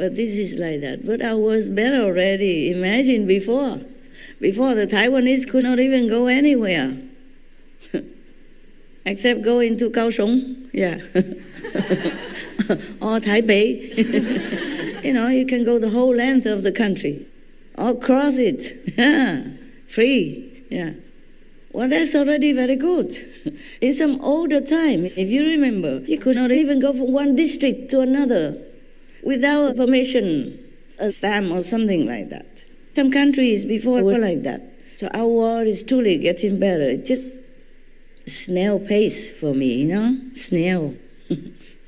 But this is like that. But I was better already. Imagine before. Before, the Taiwanese could not even go anywhere. Except go into Kaohsiung. Yeah. Or Taipei. You can go the whole length of the country. Or cross it. Yeah. Free. Yeah. Well, that's already very good. In some older times, if you remember, you could not even go from one district to another without permission, a stamp or something like that. Some countries before were like that. So our world is truly getting better. It's just snail pace for me, Snail.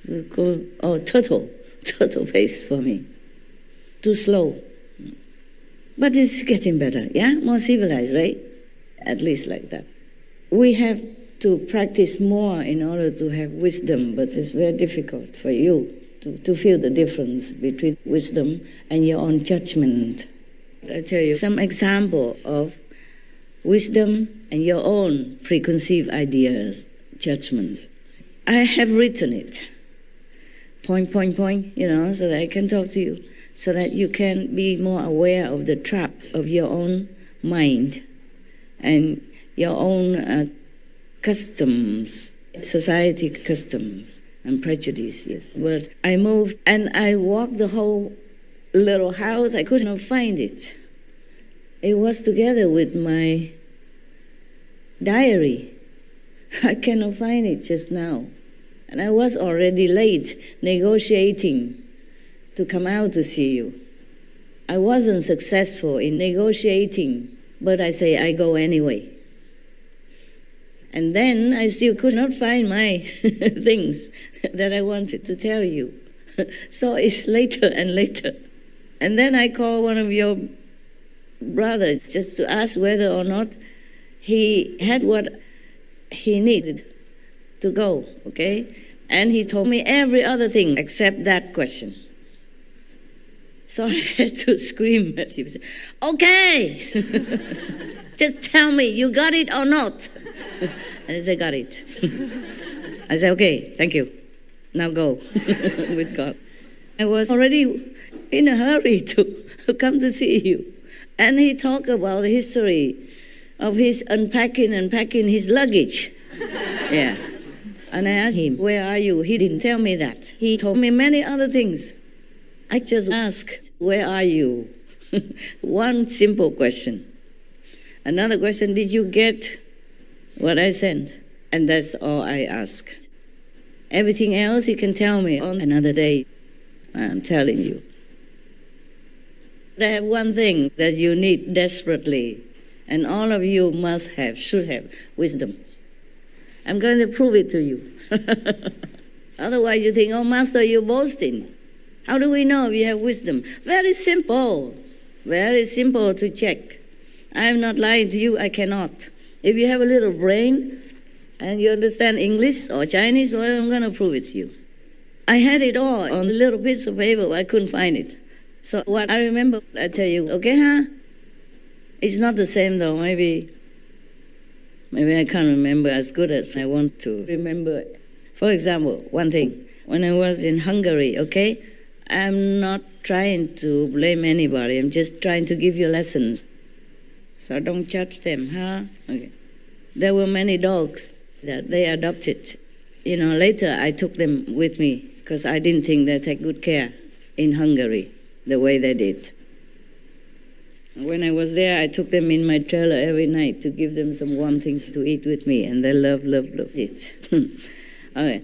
Turtle. Turtle pace for me. Too slow. But it's getting better, yeah? More civilized, right? At least like that. We have to practice more in order to have wisdom, but it's very difficult for you to feel the difference between wisdom and your own judgment. I tell you some examples of wisdom and your own preconceived ideas, judgments. I have written it, point, so that I can talk to you, so that you can be more aware of the traps of your own mind and your own customs, society customs and prejudices. But I moved and I walked the whole little house. I could not find it. It was together with my diary. I cannot find it just now. And I was already late negotiating to come out to see you. I wasn't successful in negotiating, but I say I go anyway. And then I still could not find my things that I wanted to tell you. So it's later and later. And then I called one of your brothers just to ask whether or not he had what he needed to go, okay? And he told me every other thing except that question. So I had to scream at him, okay, just tell me, you got it or not? And he said, got it. I said, okay, thank you. Now go with God. I was already in a hurry to come to see you. And he talked about the history of his unpacking and packing his luggage. Yeah. And I asked him, where are you? He didn't tell me that. He told me many other things. I just asked, where are you? One simple question. Another question, did you get what I sent? And that's all I asked. Everything else he can tell me on another day. I'm telling you. I have one thing that you need desperately, and all of you should have, wisdom. I'm going to prove it to you. Otherwise you think, oh, Master, you're boasting. How do we know if you have wisdom? Very simple to check. I'm not lying to you, I cannot. If you have a little brain and you understand English or Chinese, well, I'm going to prove it to you. I had it all on a little piece of paper, I couldn't find it. So what I remember, I tell you, okay, huh? It's not the same though, maybe I can't remember as good as I want to remember. For example, one thing, when I was in Hungary, okay, I'm not trying to blame anybody, I'm just trying to give you lessons. So don't judge them, huh? Okay. There were many dogs that they adopted. Later I took them with me because I didn't think they take good care in Hungary the way they did. When I was there, I took them in my trailer every night to give them some warm things to eat with me, and they loved it. Okay.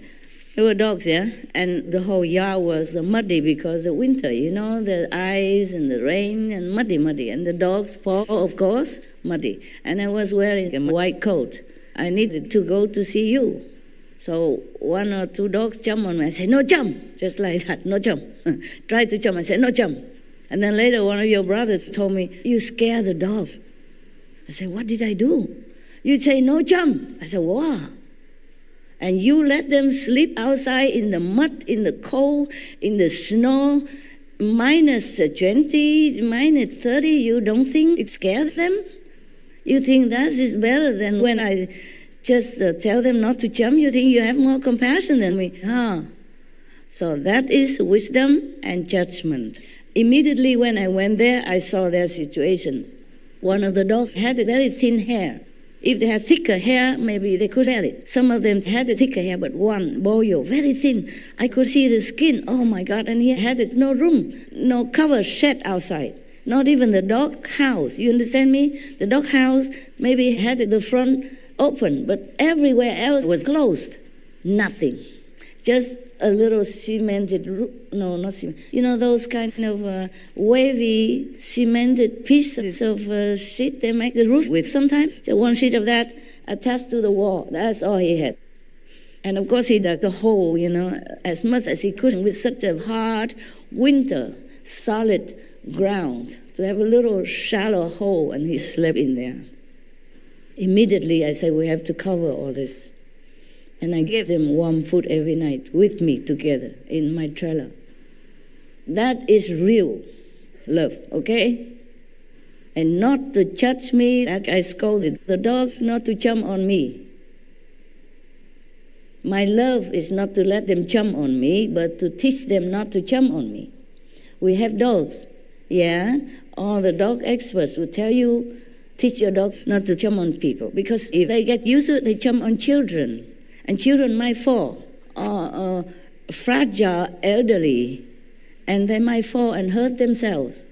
There were dogs, yeah? And the whole yard was muddy because of winter, the ice and the rain and muddy. And the dogs' paw, of course, muddy. And I was wearing a white coat. I needed to go to see you. So one or two dogs jumped on me. I said, no jump, just like that, no jump. Try to jump. I said, no jump. And then later one of your brothers told me, you scare the dogs. I said, what did I do? You say, no jump. I said, wow. And you let them sleep outside in the mud, in the cold, in the snow, minus 20, minus 30, you don't think it scares them? You think that is better than when I just tell them not to jump? You think you have more compassion than me? So that is wisdom and judgment. Immediately when I went there, I saw their situation. One of the dogs had a very thin hair. If they had thicker hair, maybe they could have it. Some of them had a thicker hair, but one, Boyo, very thin. I could see the skin. Oh my God, and he had no room, no cover shed outside. Not even the dog house. You understand me? The dog house maybe had the front open, but everywhere else was closed. Nothing. Just a little cemented roof. No, not cement. You know those kinds of wavy cemented pieces of sheet they make a roof with sometimes? So one sheet of that attached to the wall. That's all he had. And of course he dug a hole, as much as he could with such a hard winter, solid ground to have a little shallow hole, and he slept in there. Immediately I said, we have to cover all this. And I gave them warm food every night with me together in my trailer. That is real love, okay? And not to judge me like I scolded the dogs, not to jump on me. My love is not to let them jump on me, but to teach them not to jump on me. We have dogs. Yeah, all the dog experts will tell you, teach your dogs not to jump on people. Because if they get used to it, they jump on children. And children might fall, or fragile elderly, and they might fall and hurt themselves.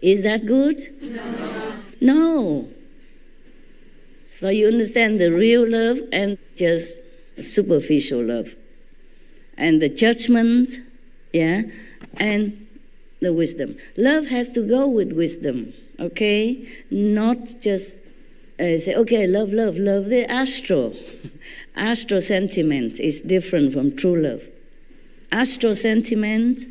Is that good? No. So you understand the real love and just superficial love. And the judgment, and the wisdom. Love has to go with wisdom, okay? Not just say, okay, love. The astro sentiment is different from true love. Astro sentiment,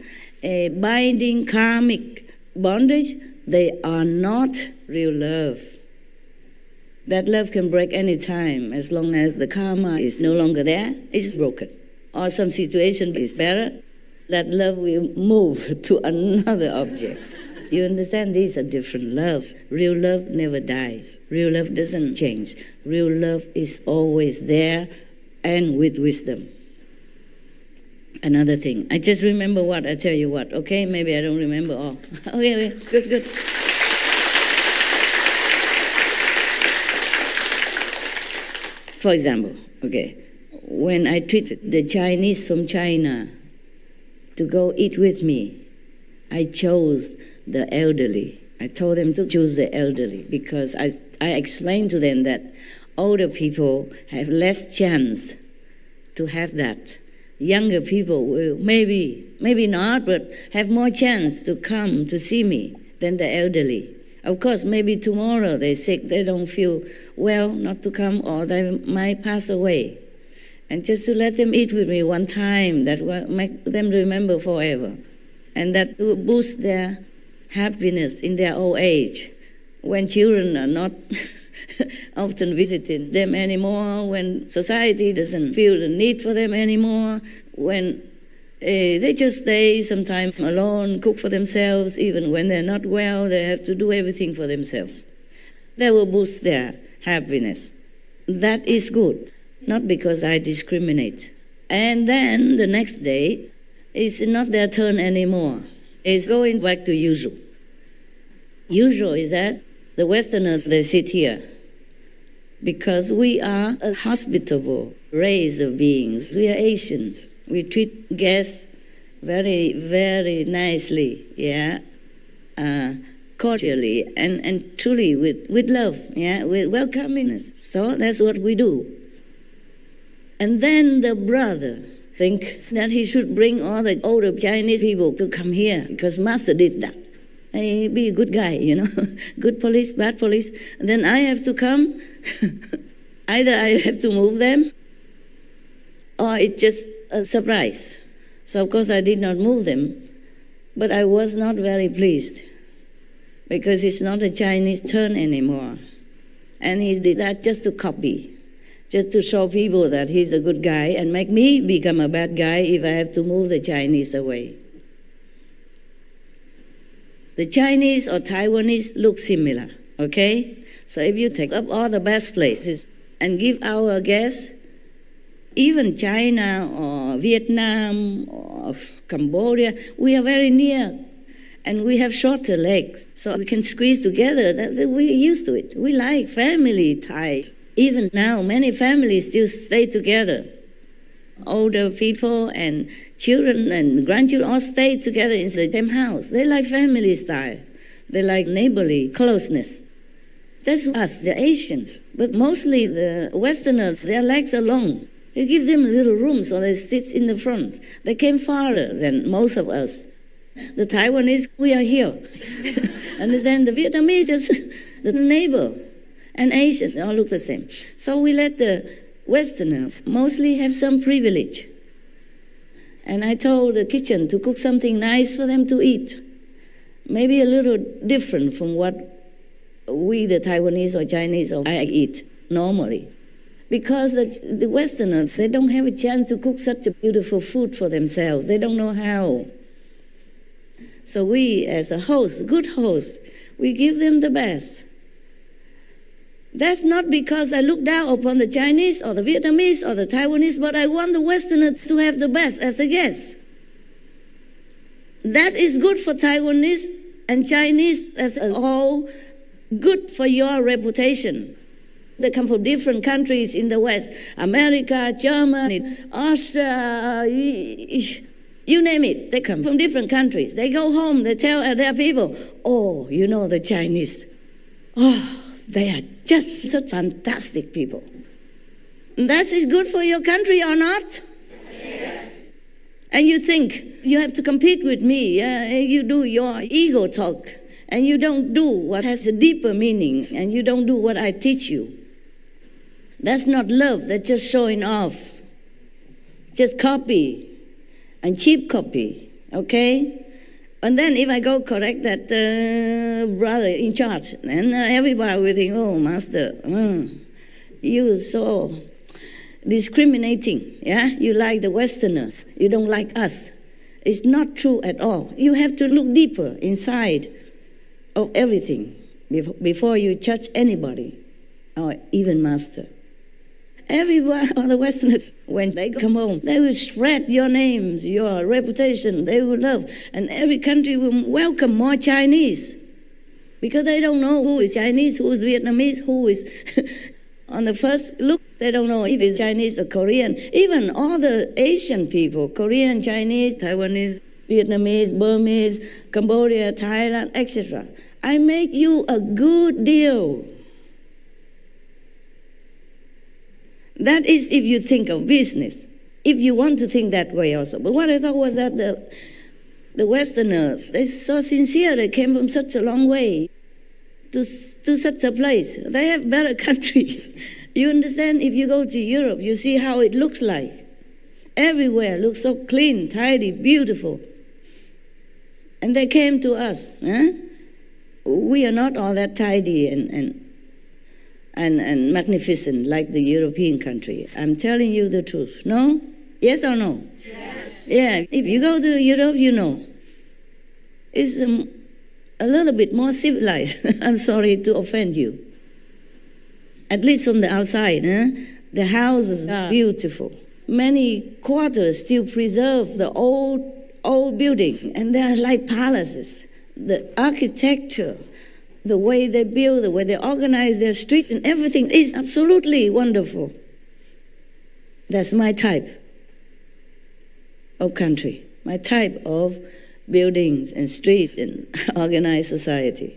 binding karmic bondage, they are not real love. That love can break any time as long as the karma is no longer there, it's broken. Or some situation is better, that love will move to another object. You understand? These are different loves. Real love never dies. Real love doesn't change. Real love is always there and with wisdom. Another thing, I just remember what, I tell you what, okay? Maybe I don't remember all. Okay, good. For example, okay, when I treated the Chinese from China to go eat with me, I chose the elderly. I told them to choose the elderly because I explained to them that older people have less chance to have that. Younger people will maybe not, but have more chance to come to see me than the elderly. Of course, maybe tomorrow they're sick, they don't feel well not to come, or they might pass away. And just to let them eat with me one time, that will make them remember forever. And that will boost their happiness in their old age, when children are not often visiting them anymore, when society doesn't feel the need for them anymore, when they just stay sometimes alone, cook for themselves, even when they're not well, they have to do everything for themselves. That will boost their happiness. That is good, not because I discriminate. And then the next day, it's not their turn anymore. It's going back to usual. Usual is that the Westerners, they sit here because we are a hospitable race of beings. We are Asians. We treat guests very, very nicely, cordially and truly with love, with welcomingness. So that's what we do. And then the brother thinks that he should bring all the older Chinese people to come here because Master did that. Hey, be a good guy, good police, bad police. And then I have to come. Either I have to move them or it's just a surprise. So of course I did not move them, but I was not very pleased because it's not a Chinese turn anymore. And he did that just to copy, just to show people that he's a good guy and make me become a bad guy if I have to move the Chinese away. The Chinese or Taiwanese look similar, okay? So if you take up all the best places and give our guests Even China or Vietnam or Cambodia, we are very near and we have shorter legs, so we can squeeze together. We're used to it. We like family ties. Even now, many families still stay together. Older people and children and grandchildren all stay together in the same house. They like family style. They like neighborly closeness. That's us, the Asians. But mostly the Westerners, their legs are long. You give them a little room so they sit in the front. They came farther than most of us. The Taiwanese, we are here. Understand? The Vietnamese, just the neighbor. And Asians all look the same. So we let the Westerners mostly have some privilege. And I told the kitchen to cook something nice for them to eat. Maybe a little different from what we, the Taiwanese or Chinese, or I eat normally. Because the Westerners, they don't have a chance to cook such a beautiful food for themselves. They don't know how. So we, as a host, good host, we give them the best. That's not because I look down upon the Chinese or the Vietnamese or the Taiwanese, but I want the Westerners to have the best as the guests. That is good for Taiwanese and Chinese as a whole, good for your reputation. They come from different countries in the West, America, Germany, Austria, you name it. They come from different countries. They go home, they tell their people, oh, you know the Chinese. Oh, they are just such fantastic people. That is good for your country or not? Yes. And you think you have to compete with me. You do your ego talk. And you don't do what has a deeper meaning. And you don't do what I teach you. That's not love. That's just showing off. Just copy. And cheap copy. Okay? And then if I go correct that brother in charge, then everybody will think, oh, master, you so discriminating. Yeah? You like the Westerners. You don't like us. It's not true at all. You have to look deeper inside of everything before you judge anybody, or even master. Everyone, all the Westerners, when they come home, they will spread your names, your reputation, they will love. And every country will welcome more Chinese. Because they don't know who is Chinese, who is Vietnamese, who is... On the first look, they don't know if it's Chinese or Korean. Even all the Asian people, Korean, Chinese, Taiwanese, Vietnamese, Burmese, Cambodia, Thailand, etc. I make you a good deal. That is if you think of business. If you want to think that way also. But what I thought was that the Westerners, they're so sincere. They came from such a long way to such a place. They have better countries. You understand? If you go to Europe, you see how it looks like. Everywhere looks so clean, tidy, beautiful. And they came to us. Huh? We are not all that tidy and magnificent like the European countries. I'm telling you the truth. No? Yes or no? Yes. Yeah, if you go to Europe, you know. It's a little bit more civilized. I'm sorry to offend you. At least from the outside, huh? The houses are beautiful. Many quarters still preserve the old buildings, and they are like palaces. The architecture, the way they build, the way they organize their streets and everything is absolutely wonderful. That's my type of country, my type of buildings and streets and organized society,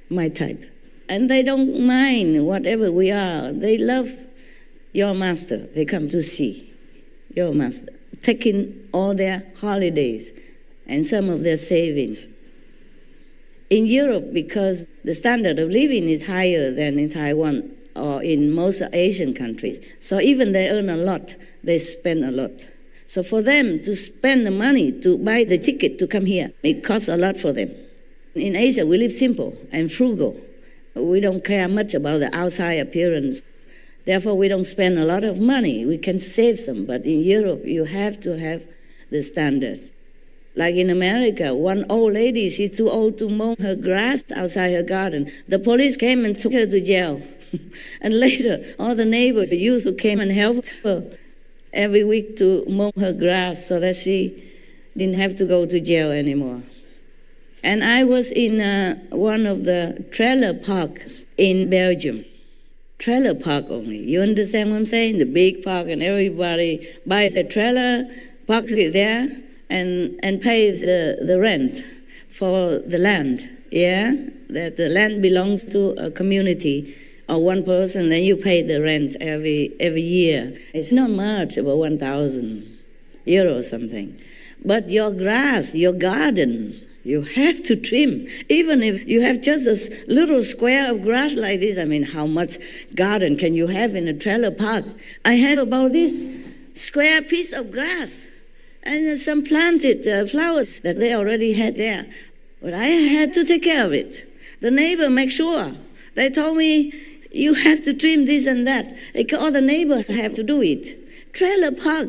my type. And they don't mind whatever we are. They love your master. They come to see your master, taking all their holidays and some of their savings. In Europe, because the standard of living is higher than in Taiwan or in most Asian countries, so even they earn a lot, they spend a lot. So for them to spend the money to buy the ticket to come here, it costs a lot for them. In Asia, we live simple and frugal. We don't care much about the outside appearance. Therefore, we don't spend a lot of money. We can save some, but in Europe, you have to have the standards. Like in America, one old lady, she's too old to mow her grass outside her garden. The police came and took her to jail. And later, all the neighbors, the youth who came and helped her, every week to mow her grass so that she didn't have to go to jail anymore. And I was in one of the trailer parks in Belgium. Trailer park only. You understand what I'm saying? The big park, and everybody buys a trailer, parks it there, and pays the rent for the land. Yeah? That the land belongs to a community or one person, then you pay the rent every year. It's not much, about 1,000 euros or something. But your grass, your garden, you have to trim. Even if you have just a little square of grass like this, I mean, how much garden can you have in a trailer park? I had about this square piece of grass and some planted flowers that they already had there. But I had to take care of it. The neighbor make sure. They told me, you have to trim this and that. All the neighbors have to do it. Trailer park.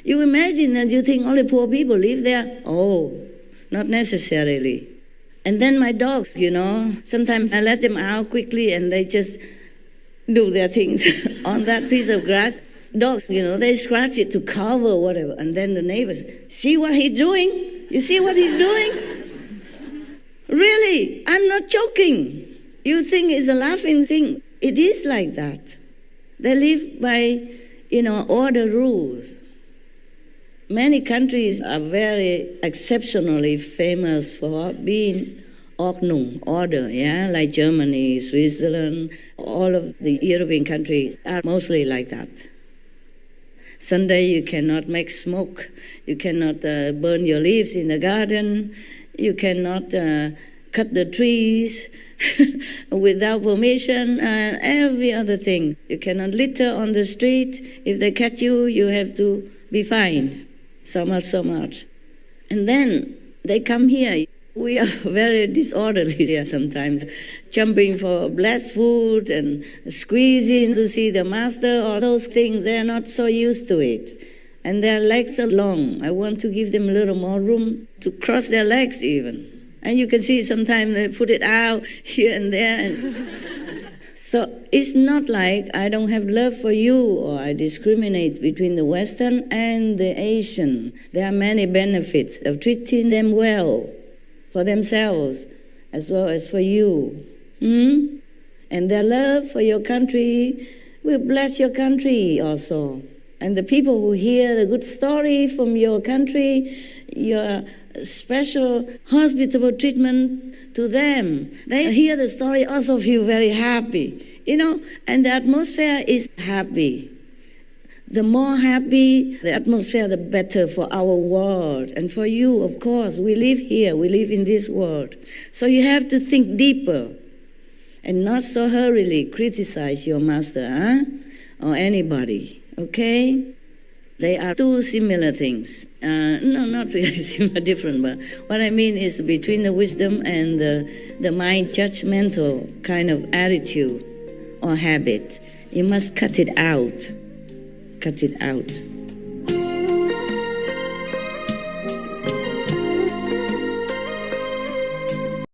You imagine that you think only poor people live there? Oh, not necessarily. And then my dogs, sometimes I let them out quickly and they just do their things on that piece of grass. Dogs, they scratch it to cover whatever. And then the neighbors, see what he's doing? You see what he's doing? Really, I'm not joking. You think it's a laughing thing. It is like that. They live by, all the rules. Many countries are very exceptionally famous for being Ordnung, order, like Germany, Switzerland, all of the European countries are mostly like that. Sunday you cannot make smoke, you cannot burn your leaves in the garden, you cannot cut the trees without permission, and every other thing. You cannot litter on the street. If they catch you, you have to be fined so much. And then they come here. We are very disorderly here sometimes, jumping for blessed food and squeezing to see the master, all those things. They're not so used to it. And their legs are long. I want to give them a little more room to cross their legs even. And you can see sometimes they put it out here and there. So it's not like I don't have love for you or I discriminate between the Western and the Asian. There are many benefits of treating them well for themselves as well as for you. And their love for your country will bless your country also. And the people who hear the good story from your country, your special hospitable treatment to them, they hear the story, also feel very happy, and the atmosphere is happy. The more happy the atmosphere, the better for our world. And for you, of course, we live here, we live in this world. So you have to think deeper and not so hurriedly criticize your master, or anybody, okay? They are two similar things. No, not really similar, different, but what I mean is between the wisdom and the mind's judgmental kind of attitude or habit. You must cut it out. Cut it out.